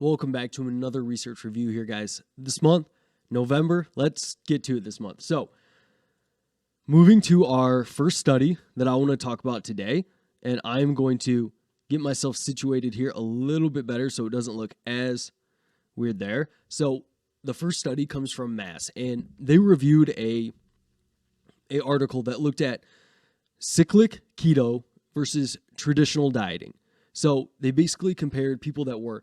Welcome back to another research review here, guys. This month, November, let's get to it this month. So, moving to our first study that I want to talk about today, and I'm going to get myself situated here a little bit better so it doesn't look as weird there. So, the first study comes from Mass, and they reviewed a article that looked at cyclic keto versus traditional dieting. So, they basically compared people that were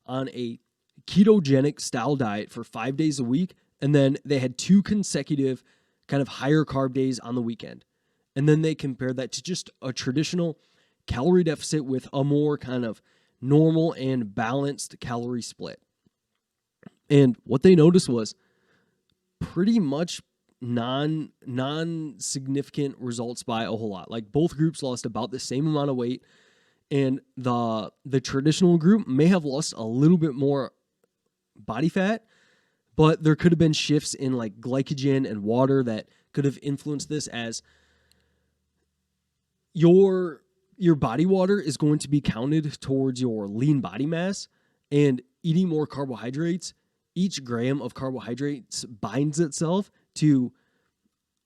on a ketogenic style diet for 5 days a week, and then they had 2 consecutive kind of higher carb days on the weekend. And then they compared that to just a traditional calorie deficit with a more kind of normal and balanced calorie split. And what they noticed was pretty much non-significant results by a whole lot. Like both groups lost about the same amount of weight. And the traditional group may have lost a little bit more body fat, but there could have been shifts in like glycogen and water that could have influenced this, as your body water is going to be counted towards your lean body mass, and eating more carbohydrates, each gram of carbohydrates binds itself to,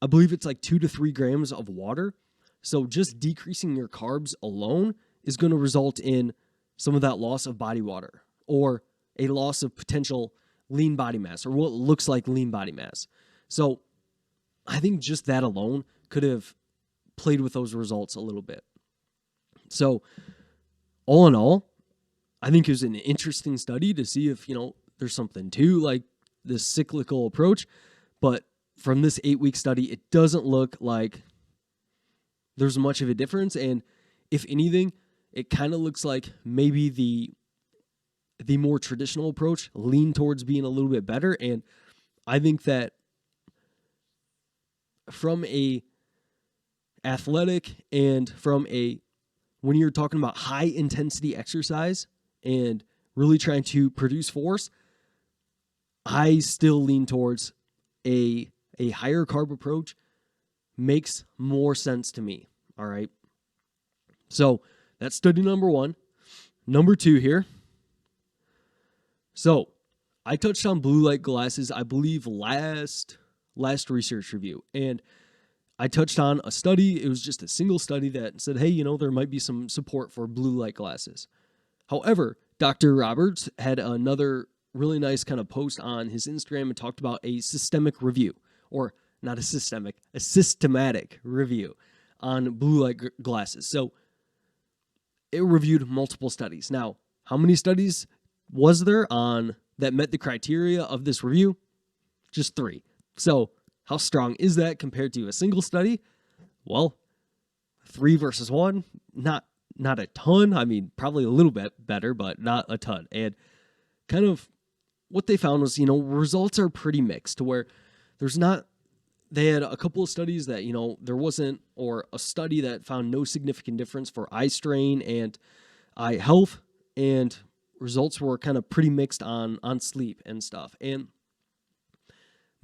I believe it's like 2 to 3 grams of water. So just decreasing your carbs alone is going to result in some of that loss of body water, or a loss of potential lean body mass, or what looks like lean body mass. So I think just that alone could have played with those results a little bit. So all in all, I think it was an interesting study to see if, there's something to like this cyclical approach. But from this 8-week study, it doesn't look like there's much of a difference. And if anything, it kind of looks like maybe the more traditional approach leaned towards being a little bit better. And I think that from a athletic and when you're talking about high intensity exercise and really trying to produce force, I still lean towards a higher carb approach makes more sense to me. All right. So that's study number 1. Number 2 here. So I touched on blue light glasses, I believe last research review. And I touched on a study. It was just a single study that said, hey, there might be some support for blue light glasses. However, Dr. Roberts had another really nice kind of post on his Instagram and talked about a systemic review, or not a systematic review on blue light glasses. So it reviewed multiple studies. Now, how many studies was there on that met the criteria of this review? Just 3. So how strong is that compared to a single study? Well, 3 versus 1, not a ton. I mean, probably a little bit better, but not a ton. And kind of what they found was, results are pretty mixed, to where they had a couple of studies that, there wasn't, or a study that found no significant difference for eye strain and eye health, and results were kind of pretty mixed on sleep and stuff. And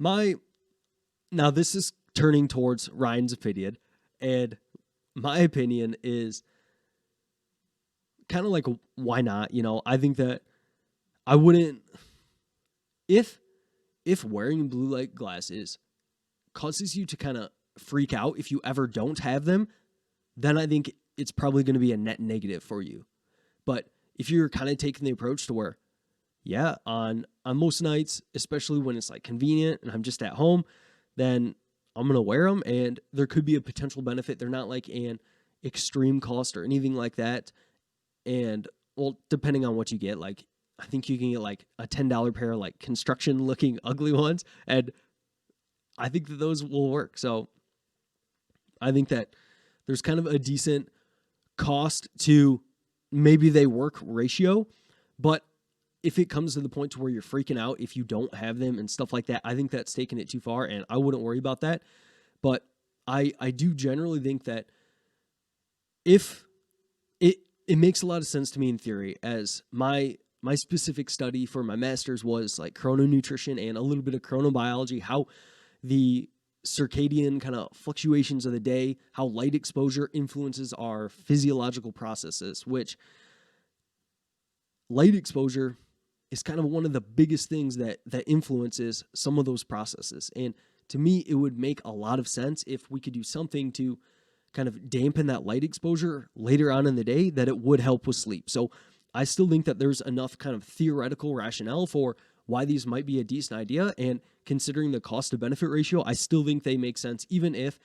now this is turning towards Ryan's opinion, and my opinion is kind of like, why not? I think that I wouldn't, if wearing blue light glasses causes you to kind of freak out if you ever don't have them, then I think it's probably going to be a net negative for you. But if you're kind of taking the approach to where, yeah, on most nights, especially when it's like convenient and I'm just at home, then I'm going to wear them, and there could be a potential benefit. They're not like an extreme cost or anything like that. And well, depending on what you get, like I think you can get like a $10 pair of like construction looking ugly ones, and I think that those will work. So I think that there's kind of a decent cost to maybe they work ratio. But if it comes to the point to where you're freaking out if you don't have them and stuff like that, I think that's taking it too far, and I wouldn't worry about that. But I do generally think that if it makes a lot of sense to me in theory, as my specific study for my master's was like chrononutrition and a little bit of chronobiology, how the circadian kind of fluctuations of the day, how light exposure influences our physiological processes, which light exposure is kind of one of the biggest things that influences some of those processes. And to me, it would make a lot of sense if we could do something to kind of dampen that light exposure later on in the day, that it would help with sleep. So I still think that there's enough kind of theoretical rationale for why these might be a decent idea. And considering the cost to benefit ratio, I still think they make sense, even if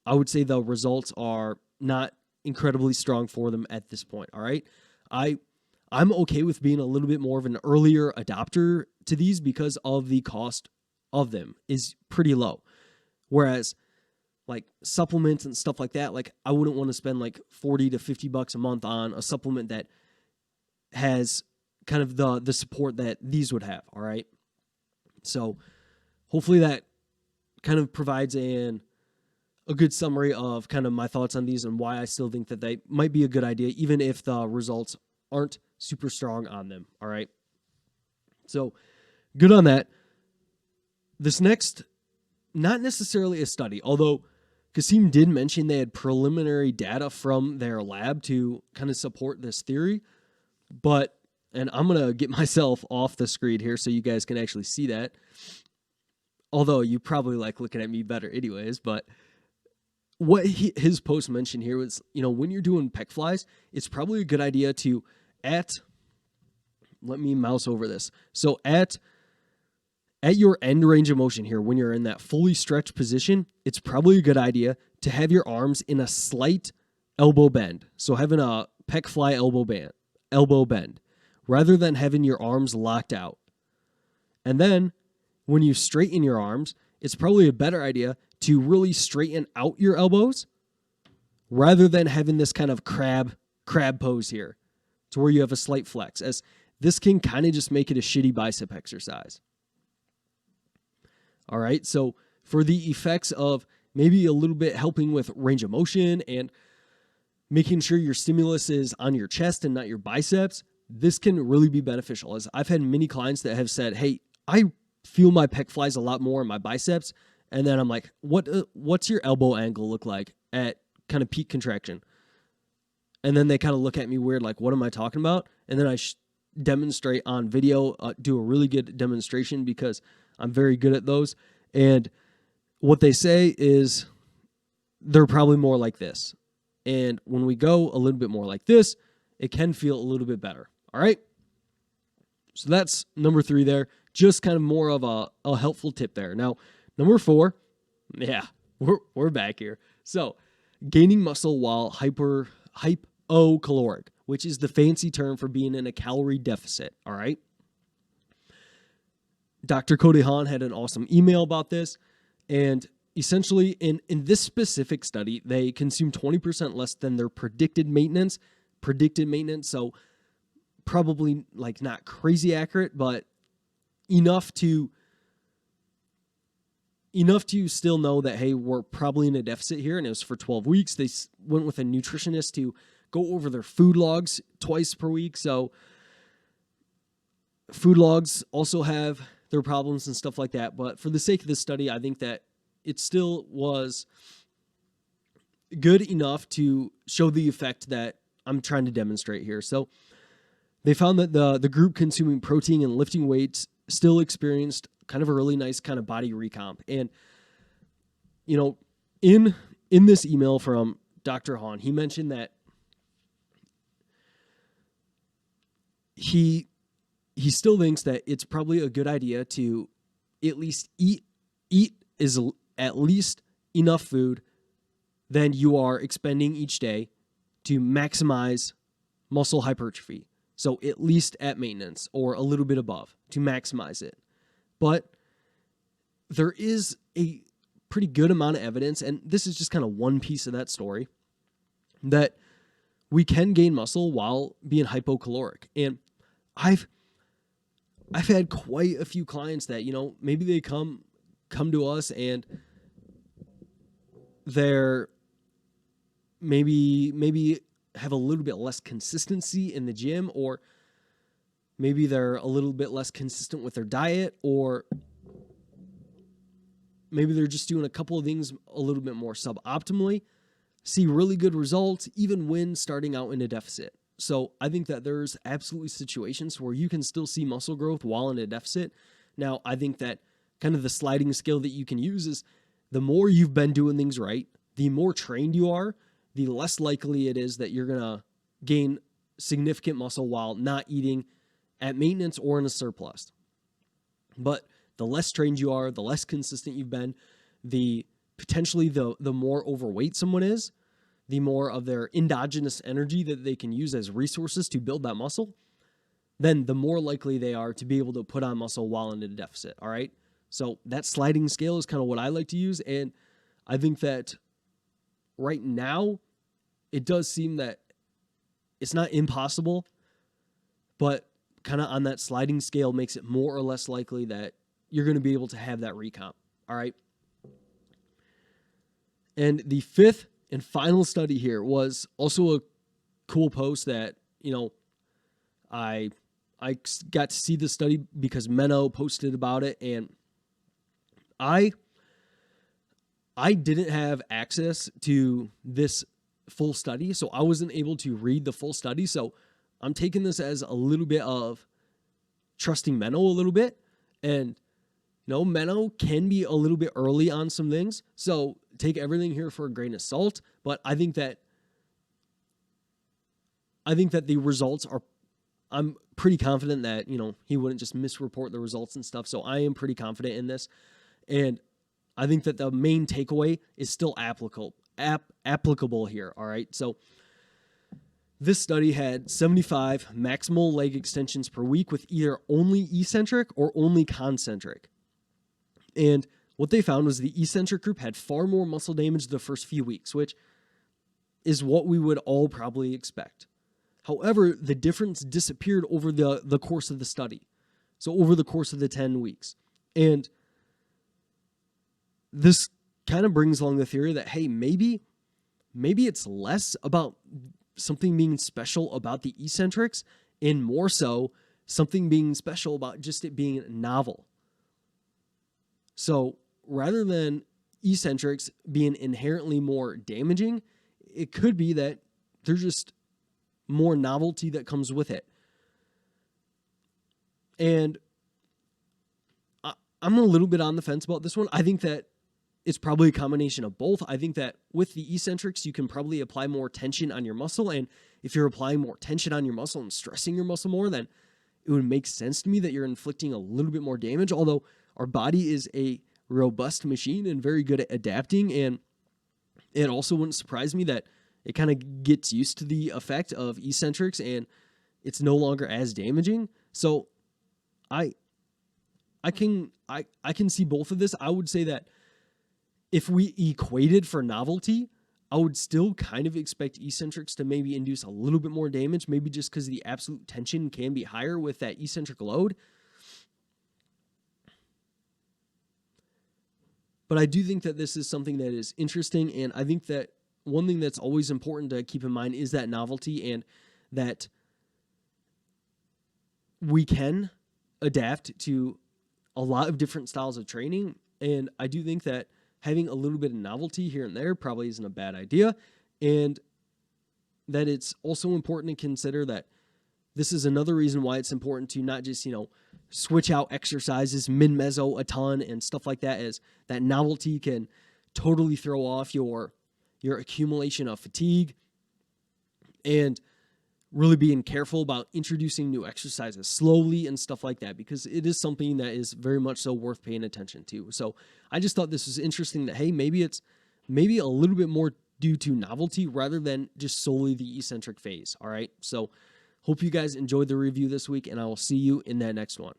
I would say the results are not incredibly strong for them at this point. All right. I'm okay with being a little bit more of an earlier adopter to these because of the cost of them is pretty low. Whereas like supplements and stuff like that, like I wouldn't want to spend like $40 to $50 a month on a supplement that has kind of the support that these would have. All right. So hopefully that kind of provides a good summary of kind of my thoughts on these and why I still think that they might be a good idea, even if the results aren't super strong on them. All right. So good on that. This next, not necessarily a study, although Kasim did mention they had preliminary data from their lab to kind of support this theory, and I'm going to get myself off the screen here so you guys can actually see that. Although you probably like looking at me better anyways, but what his post mentioned here was, when you're doing pec flies, it's probably a good idea to let me mouse over this. So at your end range of motion here, when you're in that fully stretched position, it's probably a good idea to have your arms in a slight elbow bend. So having a pec fly elbow bend, rather than having your arms locked out. And then when you straighten your arms, it's probably a better idea to really straighten out your elbows rather than having this kind of crab pose here to where you have a slight flex, as this can kind of just make it a shitty bicep exercise. All right. So for the effects of maybe a little bit helping with range of motion and making sure your stimulus is on your chest and not your biceps, this can really be beneficial. As I've had many clients that have said, hey, I feel my pec flies a lot more in my biceps. And then I'm like, what's your elbow angle look like at kind of peak contraction? And then they kind of look at me weird, like, what am I talking about? And then I demonstrate on video, do a really good demonstration because I'm very good at those. And what they say is they're probably more like this. And when we go a little bit more like this, it can feel a little bit better. All right. So that's number 3 there. Just kind of more of a helpful tip there. Now, number 4, yeah, we're back here. So gaining muscle while hypocaloric, which is the fancy term for being in a calorie deficit. All right. Dr. Cody Hahn had an awesome email about this. And essentially in this specific study, they consume 20% less than their predicted maintenance. So probably like not crazy accurate, but enough to still know that, hey, we're probably in a deficit here. And it was for 12 weeks. They went with a nutritionist to go over their food logs twice per week. So food logs also have their problems and stuff like that. But for the sake of this study, I think that it still was good enough to show the effect that I'm trying to demonstrate here. So they found that the group consuming protein and lifting weights still experienced kind of a really nice kind of body recomp. And, in this email from Dr. Hahn, he mentioned that he still thinks that it's probably a good idea to at least eat is at least enough food than you are expending each day to maximize muscle hypertrophy. So at least at maintenance or a little bit above to maximize it. But there is a pretty good amount of evidence, and this is just kind of one piece of that story, that we can gain muscle while being hypocaloric. And I've had quite a few clients that, maybe they come to us and they're maybe have a little bit less consistency in the gym, or maybe they're a little bit less consistent with their diet, or maybe they're just doing a couple of things a little bit more suboptimally, see really good results even when starting out in a deficit. So I think that there's absolutely situations where you can still see muscle growth while in a deficit. Now, I think that kind of the sliding scale that you can use is the more you've been doing things right, the more trained you are, the less likely it is that you're going to gain significant muscle while not eating at maintenance or in a surplus. But the less trained you are, the less consistent you've been, the potentially the more overweight someone is, the more of their endogenous energy that they can use as resources to build that muscle, then the more likely they are to be able to put on muscle while in a deficit. All right. So that sliding scale is kind of what I like to use. And I think that right now it does seem that it's not impossible, but kind of on that sliding scale makes it more or less likely that you're going to be able to have that recomp. All right. And the fifth and final study here was also a cool post that, I got to see the study because Menno posted about it, and I didn't have access to this full study, so I wasn't able to read the full study. So I'm taking this as a little bit of trusting Menno a little bit. And Menno can be a little bit early on some things. So take everything here for a grain of salt. But I think that the results are, I'm pretty confident that, he wouldn't just misreport the results and stuff. So I am pretty confident in this. And I think that the main takeaway is still applicable here. All right. So this study had 75 maximal leg extensions per week with either only eccentric or only concentric. And what they found was the eccentric group had far more muscle damage the first few weeks, which is what we would all probably expect. However, the difference disappeared over the course of the study. So over the course of the 10 weeks. And this kind of brings along the theory that, hey, maybe it's less about something being special about the eccentrics and more so something being special about just it being novel. So rather than eccentrics being inherently more damaging, it could be that there's just more novelty that comes with it. And I'm a little bit on the fence about this one. I think that it's probably a combination of both. I think that with the eccentrics, you can probably apply more tension on your muscle. And if you're applying more tension on your muscle and stressing your muscle more, then it would make sense to me that you're inflicting a little bit more damage. Although our body is a robust machine and very good at adapting. And it also wouldn't surprise me that it kind of gets used to the effect of eccentrics and it's no longer as damaging. So I can see both of this. I would say that if we equated for novelty, I would still kind of expect eccentrics to maybe induce a little bit more damage, maybe just because the absolute tension can be higher with that eccentric load. But I do think that this is something that is interesting, and I think that one thing that's always important to keep in mind is that novelty and that we can adapt to a lot of different styles of training. And I do think that having a little bit of novelty here and there probably isn't a bad idea. And that it's also important to consider that this is another reason why it's important to not just, switch out exercises mid-meso a ton and stuff like that, as that novelty can totally throw off your accumulation of fatigue, and really being careful about introducing new exercises slowly and stuff like that, because it is something that is very much so worth paying attention to. So I just thought this was interesting that, hey, maybe it's a little bit more due to novelty rather than just solely the eccentric phase. All right. So hope you guys enjoyed the review this week, and I will see you in that next one.